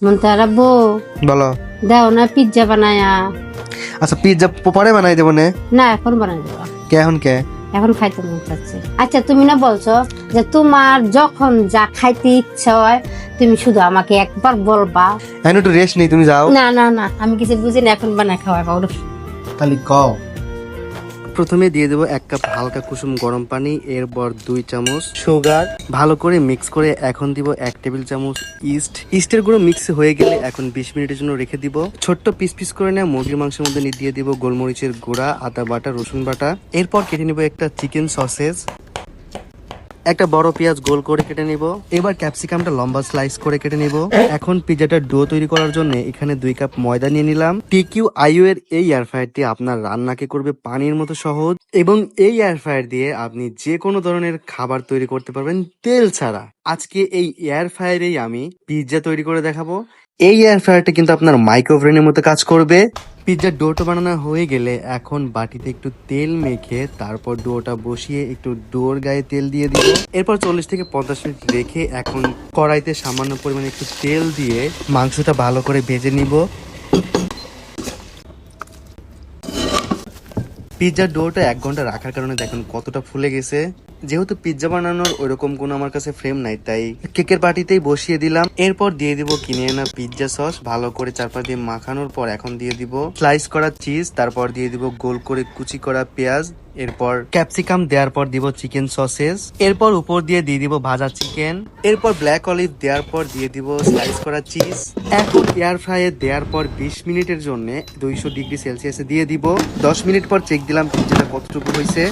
মুনতাহার আব্বু বলো। দাও না পিজ্জা বানায়া। আচ্ছা পিৎজা পরে বানাই দেবো না? না এখন বানাই দেবো, কে এখন কে? এখন খাইতে মন চাচ্ছে। আচ্ছা তুমি না বলছো যে তোমার যখন যা খাইতে ইচ্ছা হয় তুমি শুধু আমাকে একবার বলবা। এখন একটু রেস্ট নেই, তুমি যাও। না না না আমি কিছু বুঝি না, এখন বানায় খাওয়াই পাবো। তাহলে কও। প্রথমে দিয়ে দেবো 1 কাপ হালকা কুসুম গরম পানি, এরপর 2 চামচ সুগার, ভালো করে মিক্স করে এখন দিব 1 টেবিল চামচ ইস্টের গুঁড়ো মিক্স হয়ে গেলে এখন 20 মিনিটের জন্য রেখে দিব। ছোট্ট পিস পিস করে নেওয়া মুরগির মাংসের মধ্যে দিয়ে দিব গোলমরিচের গুঁড়া, আদা বাটা, রসুন বাটা। এরপর কেটে নিব একটা চিকেন সসেজ, একটা বড় পেঁয়াজ গোল করে কেটে নিব। এবার ক্যাপসিকামটা লম্বা স্লাইস করে কেটে নিব। এখন পিৎজাটার ডো তৈরি করার জন্য এখানে 2 কাপ ময়দা নিয়ে নিলাম। TQIU এর এই এয়ার ফ্রায়ারটি আপনার রান্নাকে করবে পানির মতো সহজ, এবং এই এয়ার ফ্রায়ার দিয়ে আপনি যে কোনো ধরনের খাবার তৈরি করতে পারবেন তেল ছাড়া। আজকে এই এয়ার ফ্রায়ারেই আমি পিৎজা তৈরি করে দেখাবো। এই এয়ার ফ্রায়ারটা কিন্তু আপনার মাইক্রোওভেনের মতো কাজ করবে। পিৎজার ডোটা বানানো হয়ে গেলে এখন বাটিতে একটু তেল মেখে তারপর ডোটা বসিয়ে একটু ডোর গায়ে তেল দিয়ে দিব। এরপর 40 থেকে 50 মিনিট রেখে এখন কড়াইতে সামান্য পরিমাণে একটু তেল দিয়ে মাংসটা ভালো করে ভেজে নিব। পিৎজার ডোটা 1 ঘন্টা রাখার কারণে দেখুন কতটা ফুলে গেছে। যেহেতু পিৎজা বানানোর ওইরকম কোনো আমার কাছে ফ্রেম নাই, তাই কেকের বাটিতেই বসিয়ে দিলাম। এরপর দিয়ে দিব কিনে আনা পিৎজা সস, ভালো করে চারপাশ দিয়ে মাখানোর পর এখন দিয়ে দিব স্লাইস করা চিজ, তারপর দিয়ে দিব গোল করে কুচি করা পেঁয়াজ, এরপর ক্যাপসিকাম দেওয়ার পর দিব চিকেন সসেস, এরপর উপর দিয়ে দিব ভাজা চিকেন, এরপর ব্ল্যাক অলিভ দেওয়ার পর দিয়ে দিব স্লাইস করা চিজ। এখন এয়ার ফ্রায়ারে দেওয়ার পর 20 মিনিটের জন্য 200 ডিগ্রি সেলসিয়াসে দিয়ে দিব। 10 মিনিট পর চেক দিলাম পিৎজাটা কতটুকু হয়েছে।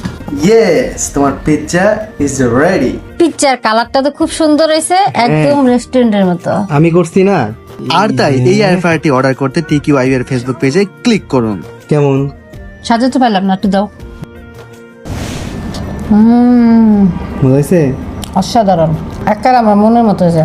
ইয়েস, তোমার পিৎজা ইজ রেডি। পিজ্জার কালারটা তো খুব সুন্দর হয়েছে, একদম রেস্টুরেন্টের মতো। আমি করছি না? আর তাই এই এয়ার ফ্রায়ারটি অর্ডার করতে TQIU এর ফেসবুক পেজে ক্লিক করুন। কেমন সাজাতে পারলাম না, একটু দাও। মজা হয়েছে? অসাধারণ, একেবারে আমার মনের মতো হয়েছে।